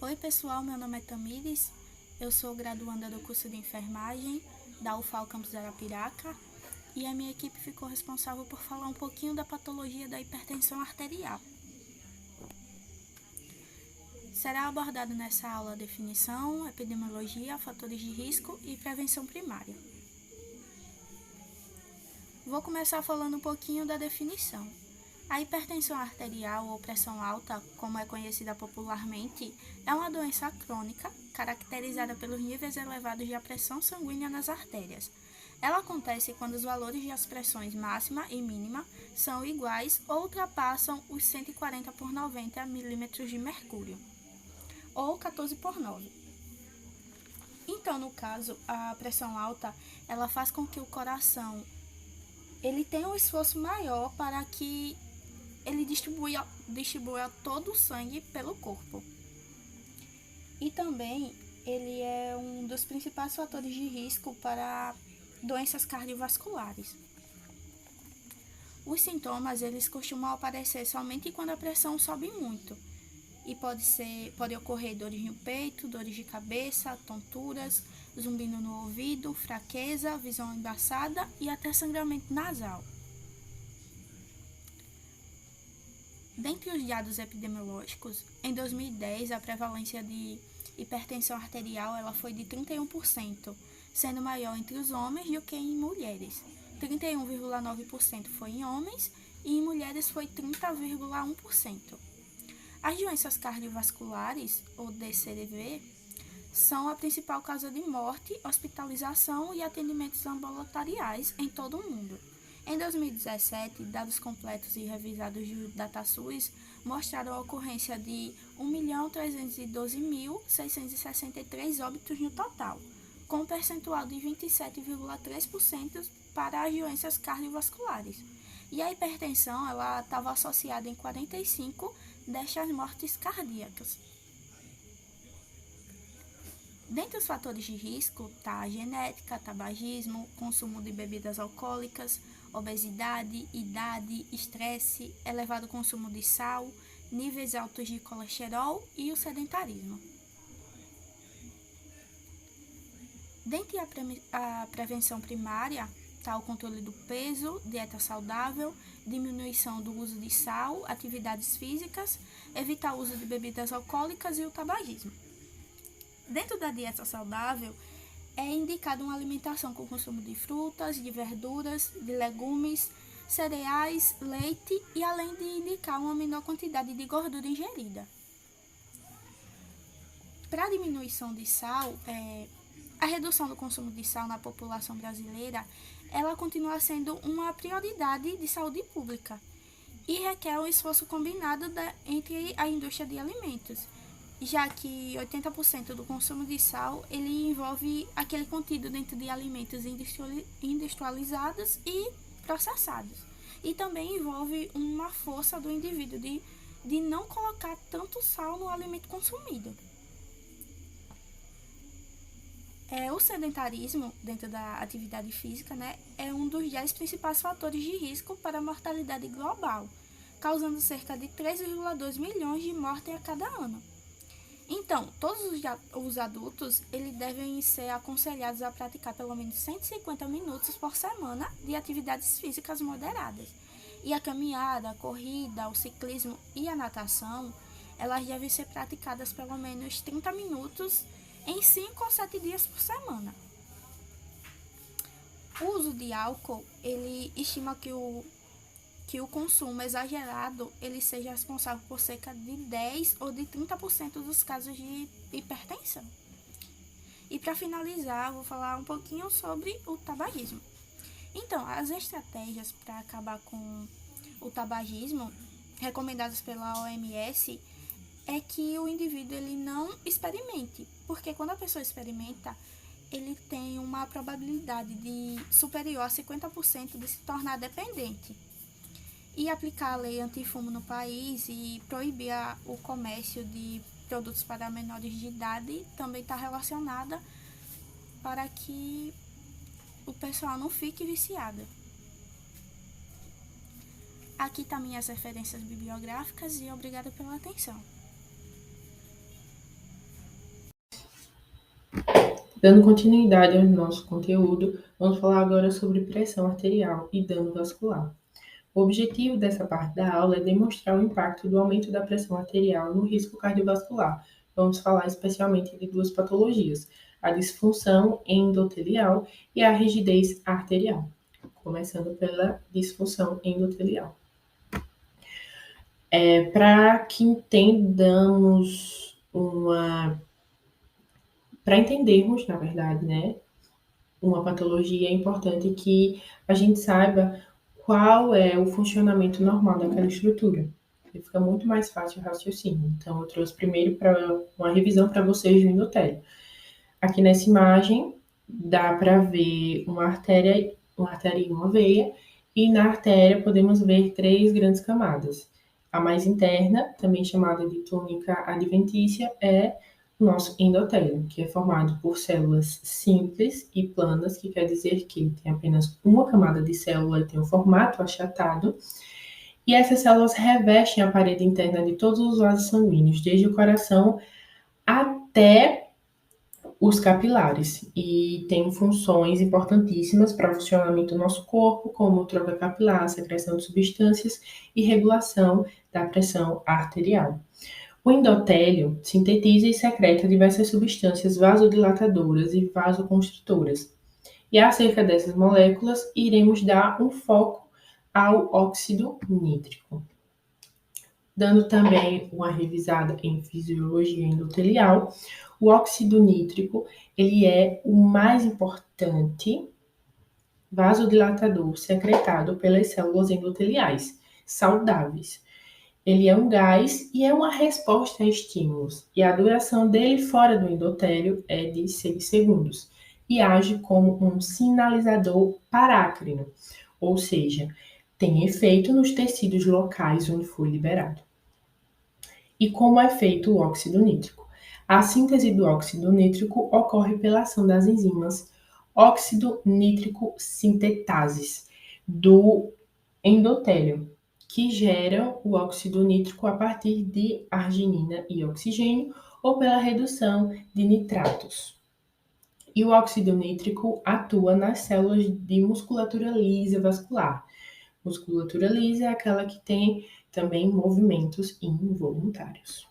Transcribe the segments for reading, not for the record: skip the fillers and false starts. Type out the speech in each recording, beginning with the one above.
Oi pessoal, meu nome é Tamires, eu sou graduanda do curso de enfermagem da UFAL Campus Arapiraca e a minha equipe ficou responsável por falar um pouquinho da patologia da hipertensão arterial. Será abordado nessa aula a definição, epidemiologia, fatores de risco e prevenção primária. Vou começar falando um pouquinho da definição. A hipertensão arterial ou pressão alta, como é conhecida popularmente, é uma doença crônica caracterizada pelos níveis elevados de pressão sanguínea nas artérias. Ela acontece quando os valores das pressões máxima e mínima são iguais ou ultrapassam os 140 por 90 milímetros de mercúrio, ou 14 por 9. Então, no caso, a pressão alta, ela faz com que o coração ele tenha um esforço maior para que ele distribua todo o sangue pelo corpo. E também ele é um dos principais fatores de risco para doenças cardiovasculares. Os sintomas eles costumam aparecer somente quando a pressão sobe muito. E pode ocorrer dores no peito, dores de cabeça, tonturas, zumbido no ouvido, fraqueza, visão embaçada e até sangramento nasal. Dentre os dados epidemiológicos, em 2010 a prevalência de hipertensão arterial ela foi de 31%, sendo maior entre os homens do que em mulheres. 31,9% foi em homens e em mulheres foi 30,1%. As doenças cardiovasculares, ou DCV, são a principal causa de morte, hospitalização e atendimentos ambulatoriais em todo o mundo. Em 2017, dados completos e revisados do DataSUS mostraram a ocorrência de 1.312.663 óbitos no total, com um percentual de 27,3% para as doenças cardiovasculares. E a hipertensão ela estava associada em 45 destas mortes cardíacas. Dentre os fatores de risco está a genética, tabagismo, consumo de bebidas alcoólicas, obesidade, idade, estresse, elevado consumo de sal, níveis altos de colesterol e o sedentarismo. Dentre a prevenção primária está o controle do peso, dieta saudável, diminuição do uso de sal, atividades físicas, evitar o uso de bebidas alcoólicas e o tabagismo. Dentro da dieta saudável, é indicada uma alimentação com consumo de frutas, de verduras, de legumes, cereais, leite e além de indicar uma menor quantidade de gordura ingerida. Para a diminuição de sal, a redução do consumo de sal na população brasileira, ela continua sendo uma prioridade de saúde pública e requer um esforço combinado entre a indústria de alimentos, já que 80% do consumo de sal ele envolve aquele contido dentro de alimentos industrializados e processados. E também envolve uma força do indivíduo de não colocar tanto sal no alimento consumido. O sedentarismo, dentro da atividade física, é um dos 10 principais fatores de risco para a mortalidade global, causando cerca de 3,2 milhões de mortes a cada ano. Então, todos os adultos eles devem ser aconselhados a praticar pelo menos 150 minutos por semana de atividades físicas moderadas. E a caminhada, a corrida, o ciclismo e a natação, elas devem ser praticadas pelo menos 30 minutos em 5 ou 7 dias por semana. O uso de álcool, ele estima que o consumo exagerado ele seja responsável por cerca de 10 ou de 30% dos casos de hipertensão. E para finalizar, vou falar um pouquinho sobre o tabagismo. Então, as estratégias para acabar com o tabagismo recomendadas pela OMS é que o indivíduo ele não experimente, porque quando a pessoa experimenta, ele tem uma probabilidade superior a 50% de se tornar dependente. E aplicar a lei antifumo no país e proibir o comércio de produtos para menores de idade também está relacionada para que o pessoal não fique viciado. Aqui estão minhas referências bibliográficas e obrigada pela atenção. Dando continuidade ao nosso conteúdo, vamos falar agora sobre pressão arterial e dano vascular. O objetivo dessa parte da aula é demonstrar o impacto do aumento da pressão arterial no risco cardiovascular. Vamos falar especialmente de duas patologias, a disfunção endotelial e a rigidez arterial. Começando pela disfunção endotelial. Para que entendamos para entendermos, na verdade, né, uma patologia, é importante que a gente saiba qual é o funcionamento normal daquela estrutura. E fica muito mais fácil o raciocínio. Então, eu trouxe primeiro para uma revisão para vocês do endotélio. Aqui nessa imagem, dá para ver uma artéria e uma veia, e na artéria podemos ver três grandes camadas. A mais interna, também chamada de túnica adventícia, é o nosso endotélio, que é formado por células simples e planas, que quer dizer que tem apenas uma camada de célula e tem um formato achatado. E essas células revestem a parede interna de todos os vasos sanguíneos, desde o coração até os capilares, e tem funções importantíssimas para o funcionamento do nosso corpo, como troca capilar, secreção de substâncias e regulação da pressão arterial. O endotélio sintetiza e secreta diversas substâncias vasodilatadoras e vasoconstritoras. E acerca dessas moléculas, iremos dar um foco ao óxido nítrico. Dando também uma revisada em fisiologia endotelial, o óxido nítrico, ele é o mais importante vasodilatador secretado pelas células endoteliais saudáveis. Ele é um gás e é uma resposta a estímulos, e a duração dele fora do endotélio é de 6 segundos, e age como um sinalizador parácrino, ou seja, tem efeito nos tecidos locais onde foi liberado. E como é feito o óxido nítrico? A síntese do óxido nítrico ocorre pela ação das enzimas óxido nítrico sintetases do endotélio, que geram o óxido nítrico a partir de arginina e oxigênio ou pela redução de nitratos. E o óxido nítrico atua nas células de musculatura lisa vascular. Musculatura lisa é aquela que tem também movimentos involuntários.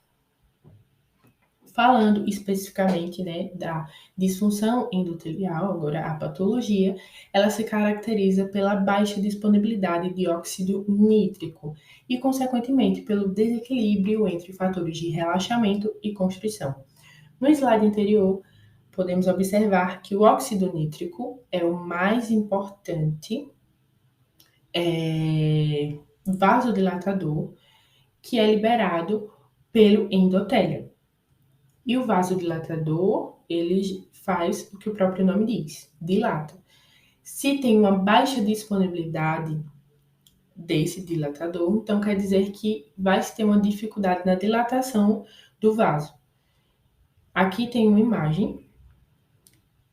Falando especificamente, né, da disfunção endotelial, agora a patologia, ela se caracteriza pela baixa disponibilidade de óxido nítrico e, consequentemente, pelo desequilíbrio entre fatores de relaxamento e constrição. No slide anterior, podemos observar que o óxido nítrico é o mais importante vasodilatador que é liberado pelo endotélio. E o vasodilatador, ele faz o que o próprio nome diz, dilata. Se tem uma baixa disponibilidade desse dilatador, então quer dizer que vai ter uma dificuldade na dilatação do vaso. Aqui tem uma imagem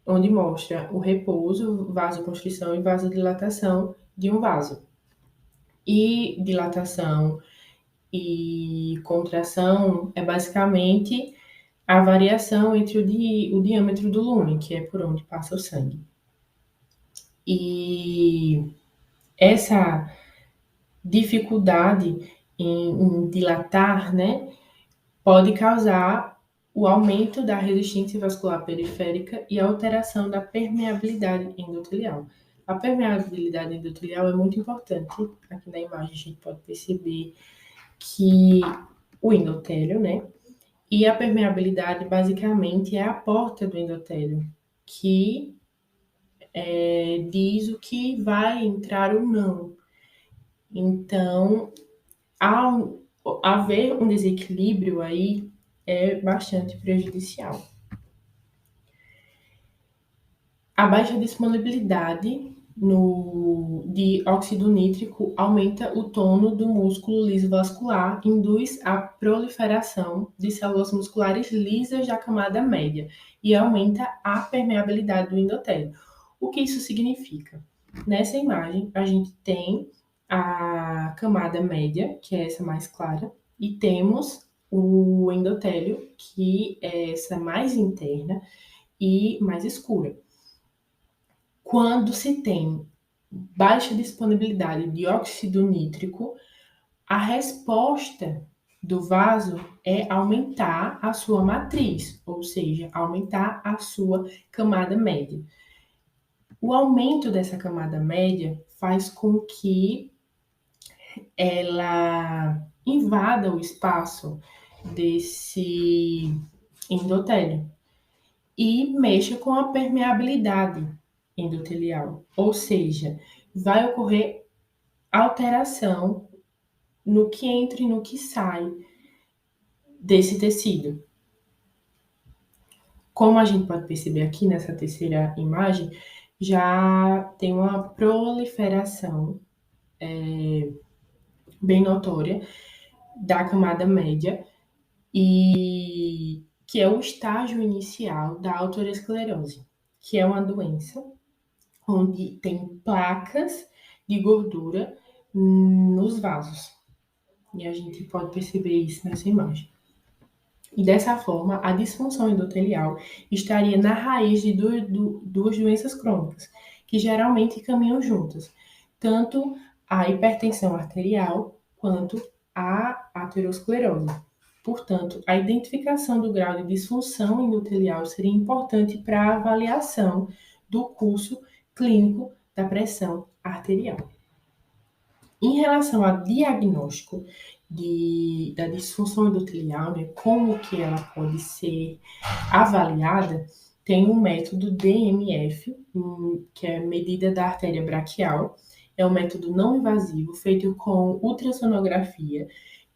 onde mostra o repouso, vasoconstrição e vasodilatação de um vaso. E dilatação e contração é basicamente a variação entre o diâmetro do lumen, que é por onde passa o sangue. E essa dificuldade em dilatar, né, pode causar o aumento da resistência vascular periférica e a alteração da permeabilidade endotelial. A permeabilidade endotelial é muito importante. Aqui na imagem a gente pode perceber que o endotélio, né, e a permeabilidade, basicamente, é a porta do endotélio, que diz o que vai entrar ou não. Então, ao haver um desequilíbrio aí, é bastante prejudicial. A baixa disponibilidade de óxido nítrico aumenta o tônus do músculo liso vascular, induz a proliferação de células musculares lisas da camada média e aumenta a permeabilidade do endotélio. O que isso significa? Nessa imagem, a gente tem a camada média, que é essa mais clara, e temos o endotélio, que é essa mais interna, e mais escura. Quando se tem baixa disponibilidade de óxido nítrico, a resposta do vaso é aumentar a sua matriz, ou seja, aumentar a sua camada média. O aumento dessa camada média faz com que ela invada o espaço desse endotélio e mexa com a permeabilidade endotelial, ou seja, vai ocorrer alteração no que entra e no que sai desse tecido. Como a gente pode perceber aqui nessa terceira imagem, já tem uma proliferação bem notória da camada média e que é o estágio inicial da autorosclerose, que é uma doença onde tem placas de gordura nos vasos. E a gente pode perceber isso nessa imagem. E dessa forma, a disfunção endotelial estaria na raiz de duas doenças crônicas, que geralmente caminham juntas, tanto a hipertensão arterial quanto a aterosclerose. Portanto, a identificação do grau de disfunção endotelial seria importante para a avaliação do curso clínico da pressão arterial. Em relação ao diagnóstico da disfunção endotelial, né, como que ela pode ser avaliada, tem um método DMF, que é medida da artéria braquial. É um método não invasivo, feito com ultrassonografia,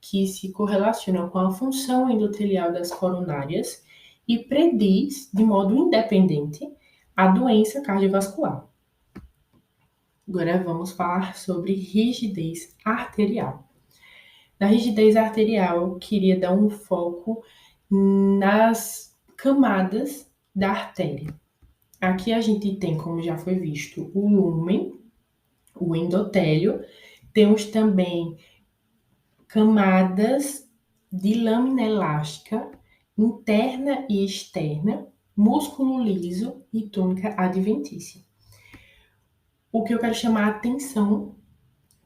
que se correlaciona com a função endotelial das coronárias e prediz, de modo independente, a doença cardiovascular. Agora vamos falar sobre rigidez arterial. Na rigidez arterial, eu queria dar um foco nas camadas da artéria. Aqui a gente tem, como já foi visto, o lúmen, o endotélio. Temos também camadas de lâmina elástica, interna e externa, músculo liso e túnica adventícia. O que eu quero chamar a atenção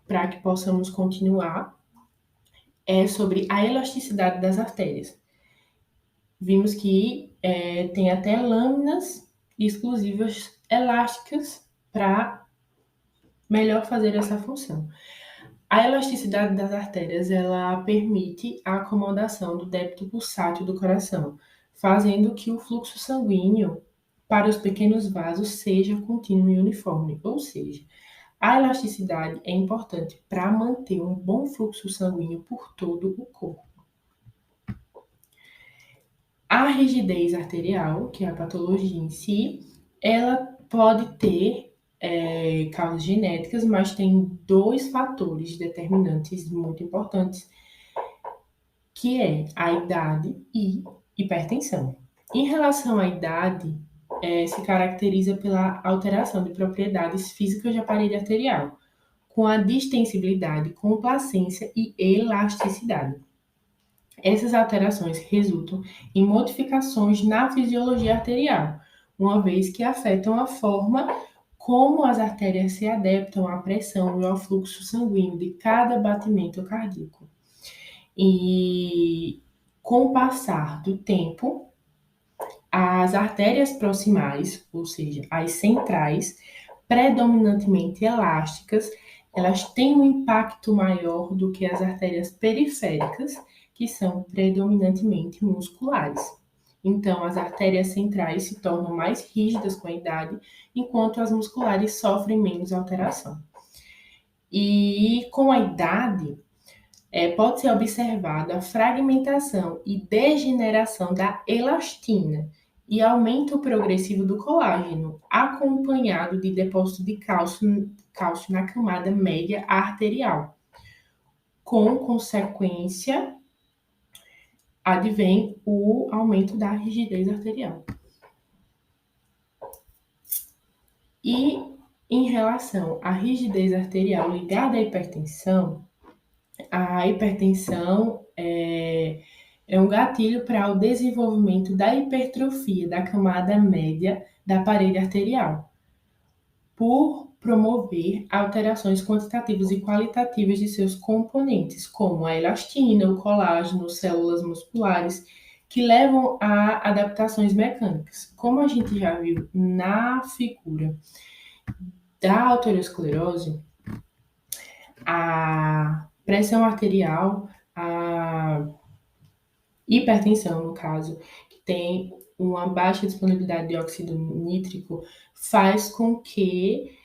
para que possamos continuar é sobre a elasticidade das artérias. Vimos que tem até lâminas exclusivas elásticas para melhor fazer essa função. A elasticidade das artérias, ela permite a acomodação do débito pulsátil do coração, fazendo que o fluxo sanguíneo para os pequenos vasos seja contínuo e uniforme, ou seja, a elasticidade é importante para manter um bom fluxo sanguíneo por todo o corpo. A rigidez arterial, que é a patologia em si, ela pode ter causas genéticas, mas tem dois fatores determinantes muito importantes, que é a idade e hipertensão. Em relação à idade, se caracteriza pela alteração de propriedades físicas da parede arterial, com a distensibilidade, complacência e elasticidade. Essas alterações resultam em modificações na fisiologia arterial, uma vez que afetam a forma como as artérias se adaptam à pressão e ao fluxo sanguíneo de cada batimento cardíaco. E com o passar do tempo, as artérias proximais, ou seja, as centrais, predominantemente elásticas, elas têm um impacto maior do que as artérias periféricas, que são predominantemente musculares. Então, as artérias centrais se tornam mais rígidas com a idade, enquanto as musculares sofrem menos alteração. E com a idade, pode ser observada a fragmentação e degeneração da elastina e aumento progressivo do colágeno, acompanhado de depósito de cálcio na camada média arterial. Com consequência, advém o aumento da rigidez arterial. E em relação à rigidez arterial ligada à hipertensão, a hipertensão É um gatilho para o desenvolvimento da hipertrofia da camada média da parede arterial, por promover alterações quantitativas e qualitativas de seus componentes, como a elastina, o colágeno, células musculares, que levam a adaptações mecânicas. Como a gente já viu na figura da arteriosclerose, a pressão arterial, a hipertensão, no caso, que tem uma baixa disponibilidade de óxido nítrico, faz com que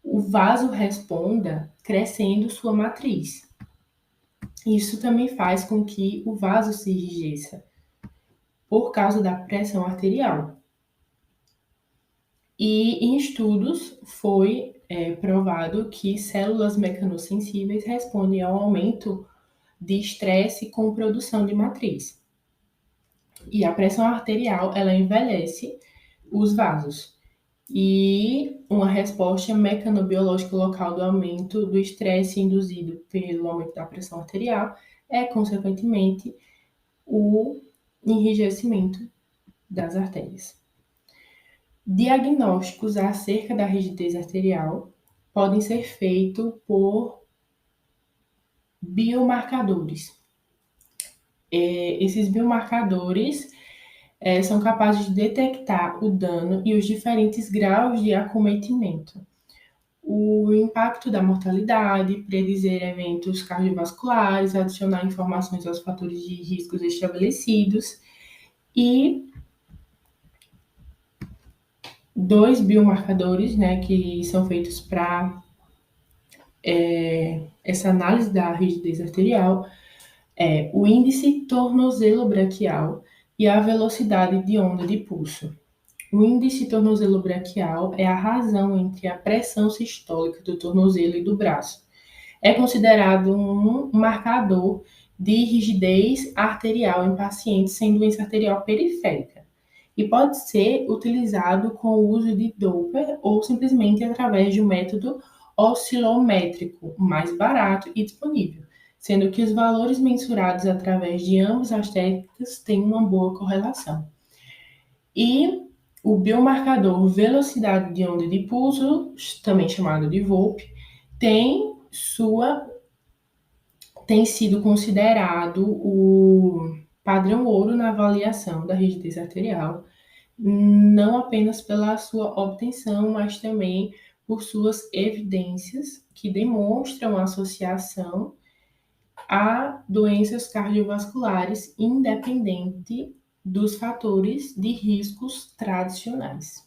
o vaso responda crescendo sua matriz. Isso também faz com que o vaso se enrijeça por causa da pressão arterial. E em estudos foi provado que células mecanossensíveis respondem ao aumento de estresse com produção de matriz. E a pressão arterial, ela envelhece os vasos. E uma resposta mecanobiológica local do aumento do estresse induzido pelo aumento da pressão arterial é, consequentemente, o enrijecimento das artérias. Diagnósticos acerca da rigidez arterial podem ser feitos por biomarcadores. Esses biomarcadores são capazes de detectar o dano e os diferentes graus de acometimento, o impacto da mortalidade, predizer eventos cardiovasculares, adicionar informações aos fatores de riscos estabelecidos e dois biomarcadores, né, que são feitos para essa análise da rigidez arterial, o índice tornozelo-braquial e a velocidade de onda de pulso. O índice tornozelo-braquial é a razão entre a pressão sistólica do tornozelo e do braço. É considerado um marcador de rigidez arterial em pacientes sem doença arterial periférica e pode ser utilizado com o uso de Doppler ou simplesmente através de um método oscilométrico mais barato e disponível, sendo que os valores mensurados através de ambas as técnicas têm uma boa correlação. E o biomarcador velocidade de onda de pulso, também chamado de VOLP, tem sido considerado o padrão ouro na avaliação da rigidez arterial, não apenas pela sua obtenção, mas também por suas evidências que demonstram associação a doenças cardiovasculares, independente dos fatores de riscos tradicionais.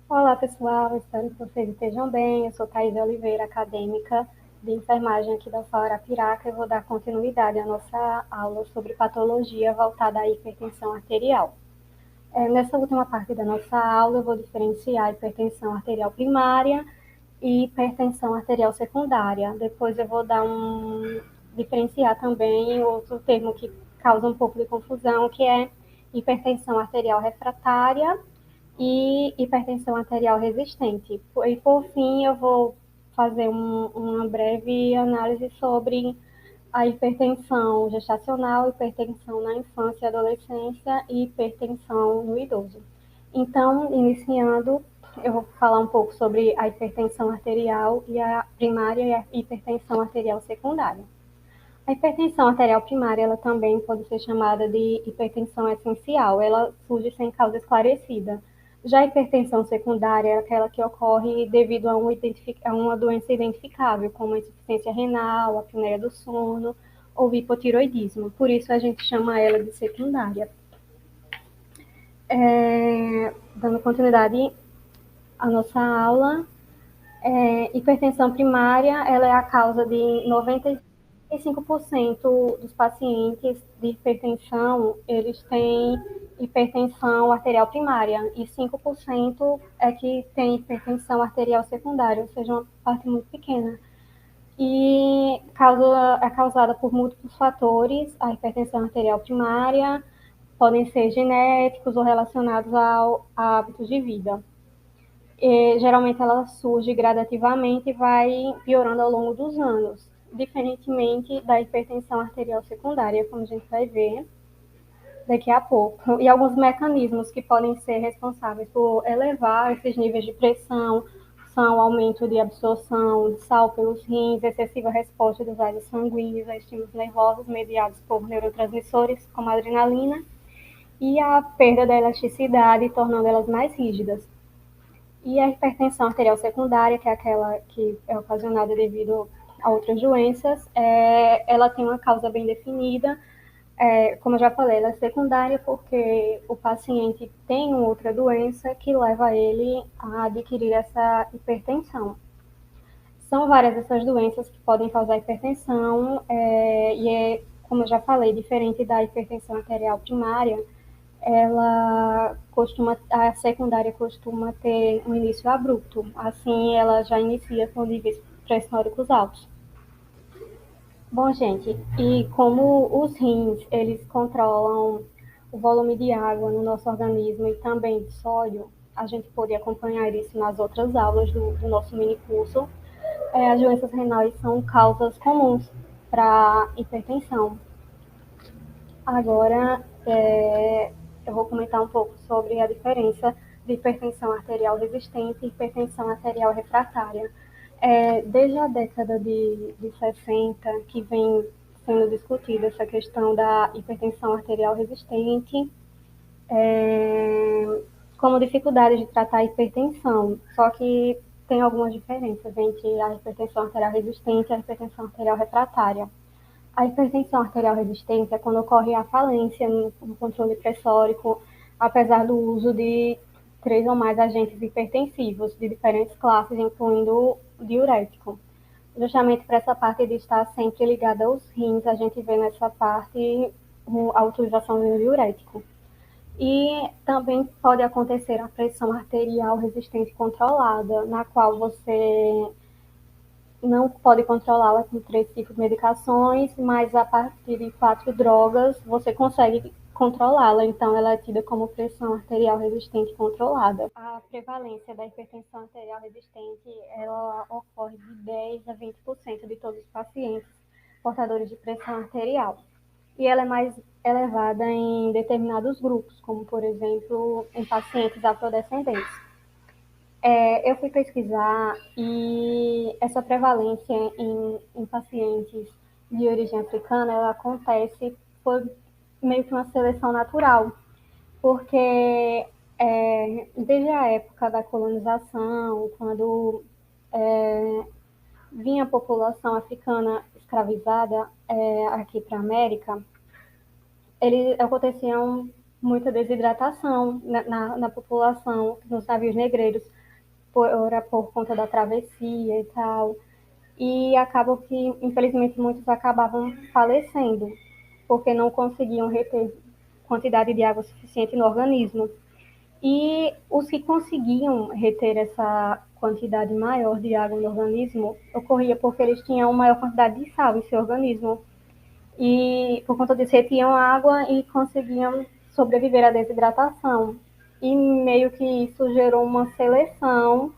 Olá, pessoal, espero que vocês estejam bem. Eu sou Thaís Oliveira, acadêmica de enfermagem aqui da UFAL Arapiraca, e vou dar continuidade à nossa aula sobre patologia voltada à hipertensão arterial. Nessa última parte da nossa aula, eu vou diferenciar a hipertensão arterial primária e hipertensão arterial secundária. Depois eu vou diferenciar também outro termo que causa um pouco de confusão, que é hipertensão arterial refratária e hipertensão arterial resistente. E, por fim, eu vou fazer uma breve análise sobre a hipertensão gestacional, hipertensão na infância e adolescência e hipertensão no idoso. Então, iniciando, eu vou falar um pouco sobre a hipertensão arterial e a primária e a hipertensão arterial secundária. A hipertensão arterial primária, ela também pode ser chamada de hipertensão essencial. Ela surge sem causa esclarecida. Já a hipertensão secundária é aquela que ocorre devido a uma doença identificável, como a insuficiência renal, a apneia do sono ou hipotiroidismo. Por isso, a gente chama ela de secundária. Dando continuidade à nossa aula, hipertensão primária, ela é a causa de 95% dos pacientes de hipertensão, eles têm hipertensão arterial primária, e 5% é que tem hipertensão arterial secundária, ou seja, uma parte muito pequena. E é causada por múltiplos fatores. A hipertensão arterial primária podem ser genéticos ou relacionados a hábitos de vida. Geralmente ela surge gradativamente e vai piorando ao longo dos anos. diferentemente da hipertensão arterial secundária, como a gente vai ver daqui a pouco, e alguns mecanismos que podem ser responsáveis por elevar esses níveis de pressão são aumento de absorção de sal pelos rins, excessiva resposta dos vasos sanguíneos a estímulos nervosos mediados por neurotransmissores, como a adrenalina, e a perda da elasticidade, tornando elas mais rígidas. E a hipertensão arterial secundária, que é aquela que é ocasionada devido a outras doenças, ela tem uma causa bem definida. Como eu já falei, ela é secundária porque o paciente tem outra doença que leva ele a adquirir essa hipertensão. São várias essas doenças que podem causar hipertensão, como eu já falei, diferente da hipertensão arterial primária, a secundária costuma ter um início abrupto, assim ela já inicia com níveis pressóricos altos. Bom, gente, e como os rins, eles controlam o volume de água no nosso organismo e também de sódio, a gente pode acompanhar isso nas outras aulas do nosso mini curso. As doenças renais são causas comuns para hipertensão. Agora, eu vou comentar um pouco sobre a diferença de hipertensão arterial resistente e hipertensão arterial refratária. Desde a década de 60 que vem sendo discutida essa questão da hipertensão arterial resistente, como dificuldade de tratar a hipertensão, só que tem algumas diferenças entre a hipertensão arterial resistente e a hipertensão arterial refratária. A hipertensão arterial resistente é quando ocorre a falência no controle pressórico, apesar do uso de 3 ou mais agentes hipertensivos de diferentes classes, incluindo o diurético. Justamente para essa parte de estar sempre ligada aos rins, a gente vê nessa parte a utilização do diurético. E também pode acontecer a pressão arterial resistente controlada, na qual você não pode controlá-la com 3 tipos de medicações, mas a partir de 4 drogas você consegue controlá-la. Então, ela é tida como pressão arterial resistente controlada. A prevalência da hipertensão arterial resistente, ela ocorre de 10 a 20% de todos os pacientes portadores de pressão arterial. E ela é mais elevada em determinados grupos, como, por exemplo, em pacientes afrodescendentes. Eu fui pesquisar e essa prevalência em pacientes de origem africana, ela acontece por meio que uma seleção natural, porque desde a época da colonização, quando vinha a população africana escravizada aqui para a América, acontecia muita desidratação na população, nos navios negreiros, por conta da travessia e tal. E acabou que, infelizmente, muitos acabavam falecendo, porque não conseguiam reter quantidade de água suficiente no organismo. E os que conseguiam reter essa quantidade maior de água no organismo, ocorria porque eles tinham maior quantidade de sal em seu organismo. E, por conta disso, retiam água e conseguiam sobreviver à desidratação. E meio que isso gerou uma seleção,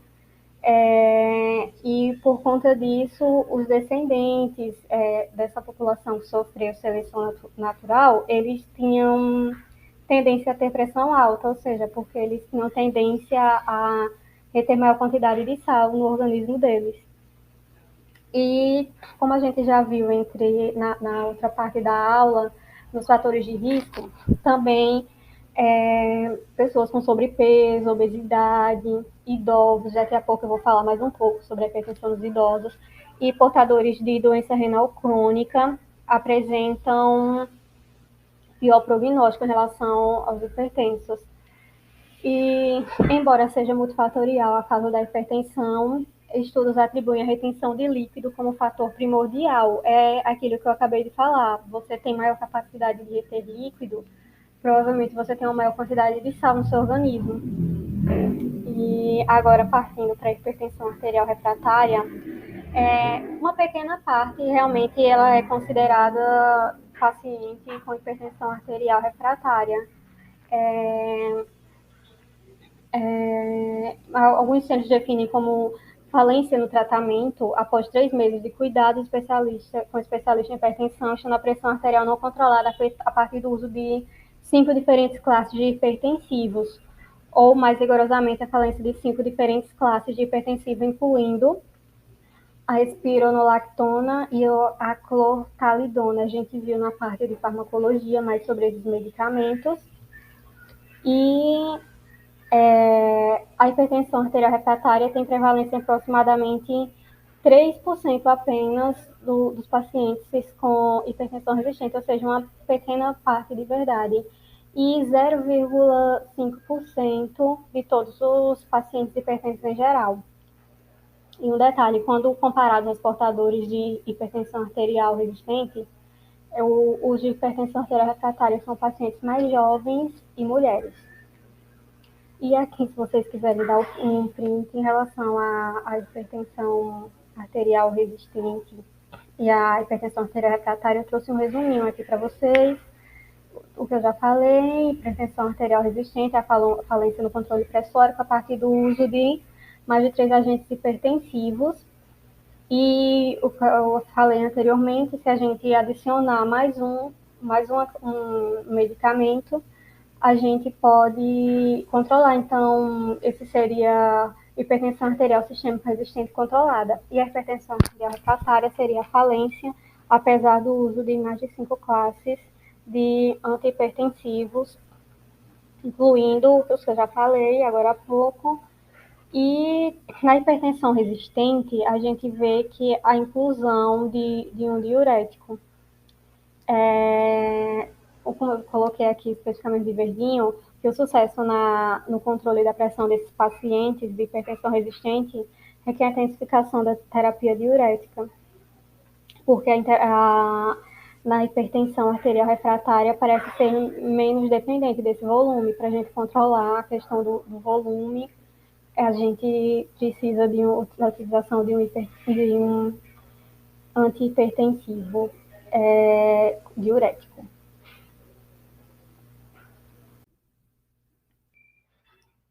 e por conta disso, os descendentes dessa população que sofreu seleção natural, eles tinham tendência a ter pressão alta, ou seja, porque eles tinham tendência a reter maior quantidade de sal no organismo deles. E como a gente já viu na outra parte da aula, nos fatores de risco, também pessoas com sobrepeso, obesidade, idosos, daqui a pouco eu vou falar mais um pouco sobre a hipertensão dos idosos, e portadores de doença renal crônica apresentam pior prognóstico em relação aos hipertensos. E, embora seja multifatorial a causa da hipertensão, estudos atribuem a retenção de líquido como fator primordial. É aquilo que eu acabei de falar. Você tem maior capacidade de reter líquido, provavelmente você tem uma maior quantidade de sal no seu organismo. E agora, partindo para a hipertensão arterial refratária, uma pequena parte realmente ela é considerada paciente com hipertensão arterial refratária. Alguns centros definem como Falência no tratamento após 3 meses de cuidado com especialista em hipertensão, estando a pressão arterial não controlada a partir do uso de 5 diferentes classes de hipertensivos, ou mais rigorosamente a falência de 5 diferentes classes de hipertensivo, incluindo a espironolactona e a clortalidona. A gente viu na parte de farmacologia mais sobre esses medicamentos. E a hipertensão arterial refratária tem prevalência em aproximadamente 3% apenas dos pacientes com hipertensão resistente, ou seja, uma pequena parte de verdade. E 0,5% de todos os pacientes hipertensos em geral. E um detalhe, quando comparado aos portadores de hipertensão arterial resistente, os de hipertensão arterial refratária são pacientes mais jovens e mulheres. E aqui, se vocês quiserem dar um print em relação à hipertensão arterial resistente e à hipertensão arterial refratária, eu trouxe um resuminho aqui para vocês. O que eu já falei, hipertensão arterial resistente, a falência no controle pressórico a partir do uso de mais de 3 agentes hipertensivos. E o que eu falei anteriormente, se a gente adicionar mais um medicamento, a gente pode controlar. Então, esse seria hipertensão arterial sistêmica resistente controlada. E a hipertensão arterial refratária seria a falência, apesar do uso de mais de 5 classes de antihipertensivos, incluindo os que eu já falei agora há pouco. E na hipertensão resistente, a gente vê que a inclusão de um diurético, como eu coloquei aqui especificamente de verdinho, que o sucesso no controle da pressão desses pacientes de hipertensão resistente requer a intensificação da terapia diurética, porque na hipertensão arterial refratária parece ser menos dependente desse volume. Para a gente controlar a questão do volume, a gente precisa da utilização de um antihipertensivo diurético.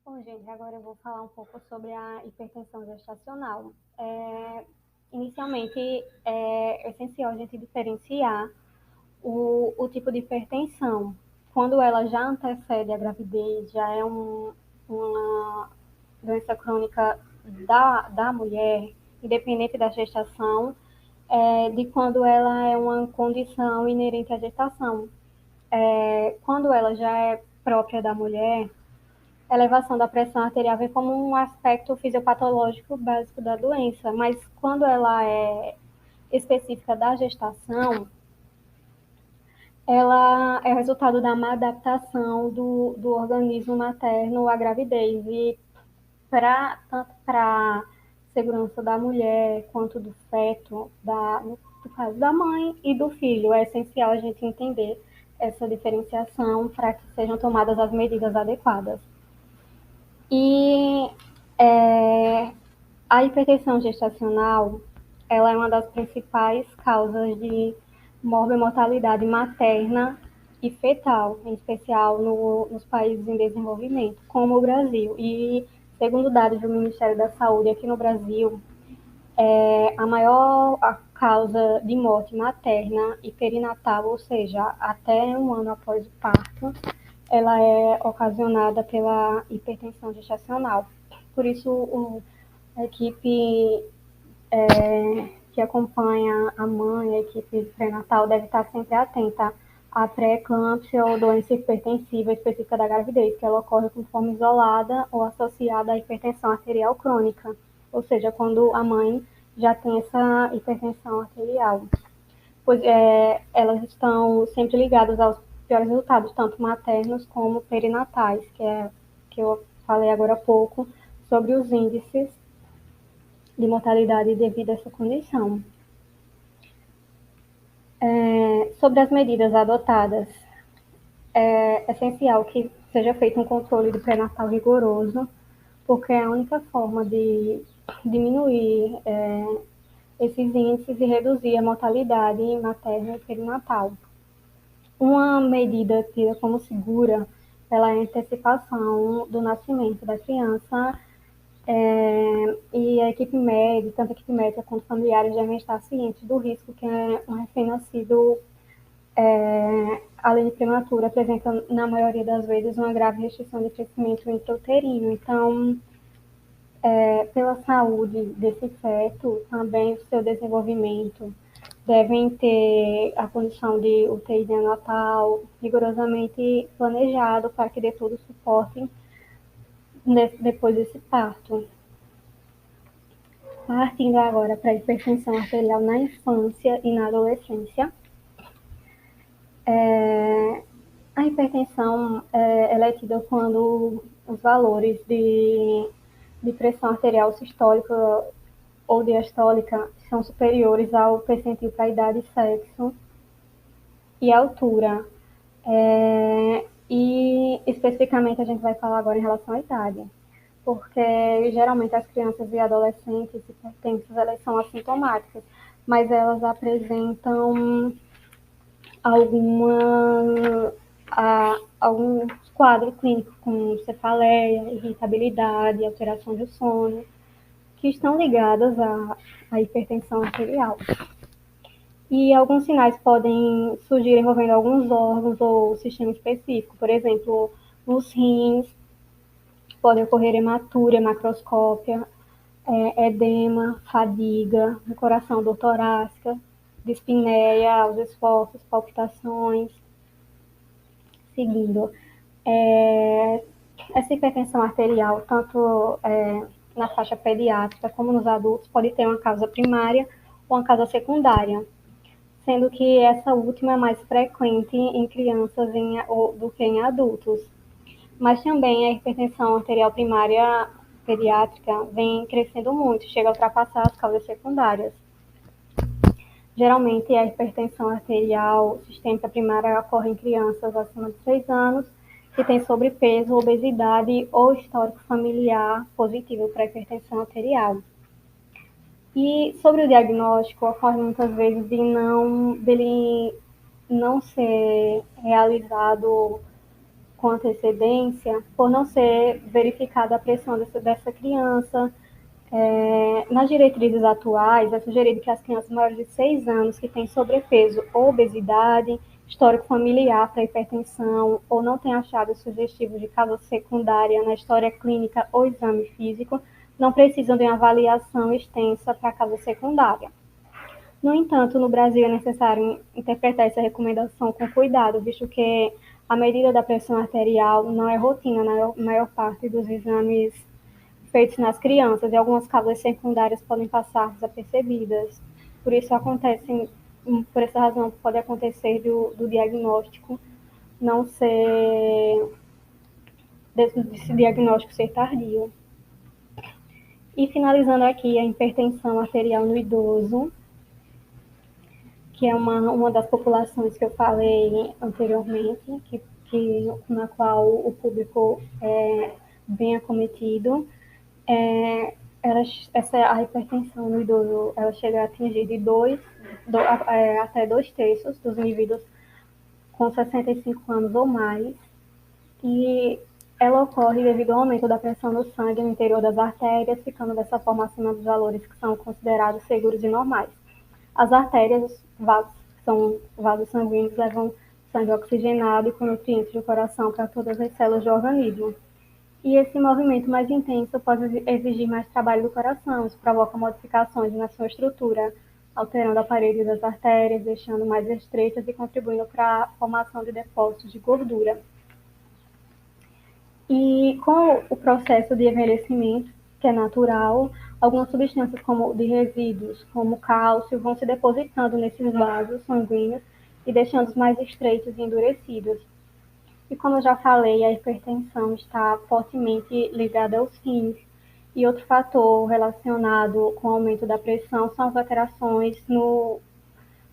Bom, gente, agora eu vou falar um pouco sobre a hipertensão gestacional. Inicialmente, é essencial a gente diferenciar o tipo de hipertensão. Quando ela já antecede a gravidez, já é uma doença crônica da mulher, independente da gestação, de quando ela é uma condição inerente à gestação. Quando ela já é própria da mulher, a elevação da pressão arterial vem como um aspecto fisiopatológico básico da doença, mas quando ela é específica da gestação, ela é resultado da má adaptação do organismo materno à gravidez. E tanto para a segurança da mulher quanto do feto, no caso da mãe e do filho, é essencial a gente entender essa diferenciação para que sejam tomadas as medidas adequadas. E a hipertensão gestacional, ela é uma das principais causas de morbimortalidade materna e fetal, em especial nos países em desenvolvimento, como o Brasil. E, segundo dados do Ministério da Saúde, aqui no Brasil, a maior causa de morte materna e perinatal, ou seja, até 1 ano após o parto, ela é ocasionada pela hipertensão gestacional. Por isso, a equipe que acompanha a mãe, a equipe pré-natal, deve estar sempre atenta à pré-eclâmpsia ou doença hipertensiva específica da gravidez, que ela ocorre com forma isolada ou associada à hipertensão arterial crônica, ou seja, quando a mãe já tem essa hipertensão arterial. Pois elas estão sempre ligadas aos piores resultados, tanto maternos como perinatais, que eu falei agora há pouco, sobre os índices de mortalidade devido a essa condição. Sobre as medidas adotadas, é essencial que seja feito um controle do pré-natal rigoroso, porque é a única forma de diminuir esses índices e reduzir a mortalidade materna e perinatal. Uma medida tida como segura, ela é a antecipação do nascimento da criança E a equipe médica, tanto a equipe médica quanto familiares, devem estar cientes do risco que um recém-nascido, além de prematuro, apresenta, na maioria das vezes, uma grave restrição de crescimento intrauterino. Então, pela saúde desse feto, também o seu desenvolvimento, devem ter a condição de UTI neonatal rigorosamente planejado para que dê todo o suporte depois desse parto. Partindo agora para a hipertensão arterial na infância e na adolescência. A hipertensão ela é tida quando os valores de pressão arterial sistólica ou diastólica são superiores ao percentil para idade, sexo e altura. E especificamente a gente vai falar agora em relação à idade, porque geralmente as crianças e adolescentes hipertensas, elas são assintomáticas, mas elas apresentam algum quadro clínico como cefaleia, irritabilidade, alteração do sono, que estão ligadas à hipertensão arterial. E alguns sinais podem surgir envolvendo alguns órgãos ou sistema específico, por exemplo, nos rins, pode ocorrer hematúria, macroscópia, edema, fadiga, no coração, dor torácica, dispneia aos esforços, palpitações. Seguindo, essa hipertensão arterial, tanto na faixa pediátrica como nos adultos, pode ter uma causa primária ou uma causa secundária, sendo que essa última é mais frequente em crianças do que em adultos. Mas também a hipertensão arterial primária pediátrica vem crescendo muito, chega a ultrapassar as causas secundárias. Geralmente, a hipertensão arterial sistêmica primária ocorre em crianças acima de 6 anos que têm sobrepeso, obesidade ou histórico familiar positivo para hipertensão arterial. E sobre o diagnóstico, ocorre muitas vezes dele não ser realizado com antecedência, por não ser verificada a pressão dessa criança. Nas diretrizes atuais, é sugerido que as crianças maiores de 6 anos que têm sobrepeso ou obesidade, histórico familiar para hipertensão ou não têm achado sugestivos de causa secundária na história clínica ou exame físico, não precisam de uma avaliação extensa para a causa secundária. No entanto, no Brasil é necessário interpretar essa recomendação com cuidado, visto que a medida da pressão arterial não é rotina na maior parte dos exames feitos nas crianças, e algumas causas secundárias podem passar desapercebidas. Por essa razão, pode acontecer do diagnóstico não ser, desse diagnóstico ser tardio. E finalizando aqui a hipertensão arterial no idoso, que é uma das populações que eu falei anteriormente, na qual o público é bem acometido. A hipertensão no idoso ela chega a atingir até 2/3 dos indivíduos com 65 anos ou mais, e ela ocorre devido ao aumento da pressão no sangue no interior das artérias, ficando dessa forma acima dos valores que são considerados seguros e normais. As artérias, que são vasos sanguíneos, levam sangue oxigenado e com nutrientes do coração para todas as células do organismo. E esse movimento mais intenso pode exigir mais trabalho do coração, isso provoca modificações na sua estrutura, alterando a parede das artérias, deixando mais estreitas e contribuindo para a formação de depósitos de gordura. E com o processo de envelhecimento, que é natural, algumas substâncias de resíduos, como cálcio, vão se depositando nesses vasos sanguíneos e deixando-os mais estreitos e endurecidos. E como eu já falei, a hipertensão está fortemente ligada aos rins. E outro fator relacionado com o aumento da pressão são as alterações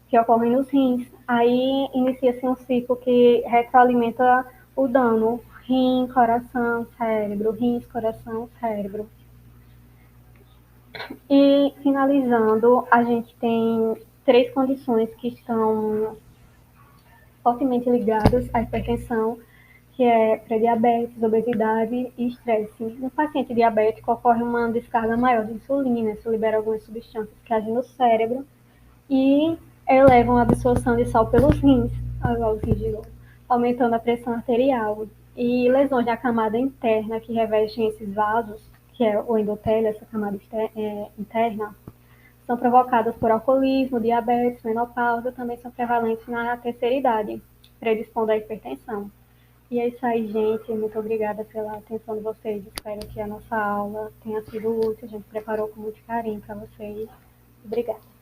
que ocorrem nos rins. Aí inicia-se um ciclo que retroalimenta o dano: rim, coração, cérebro, rins, coração, cérebro. E finalizando, a gente tem 3 condições que estão fortemente ligadas à hipertensão, que é pré-diabetes, obesidade e estresse. No paciente diabético ocorre uma descarga maior de insulina, isso libera algumas substâncias que agem no cérebro e elevam a absorção de sal pelos rins, aumentando a pressão arterial. E lesões da camada interna que revestem esses vasos, que é o endotélio, essa camada interna, são provocadas por alcoolismo, diabetes, menopausa, também são prevalentes na terceira idade, predispondo à hipertensão. E é isso aí, gente. Muito obrigada pela atenção de vocês. Espero que a nossa aula tenha sido útil. A gente preparou com muito carinho para vocês. Obrigada.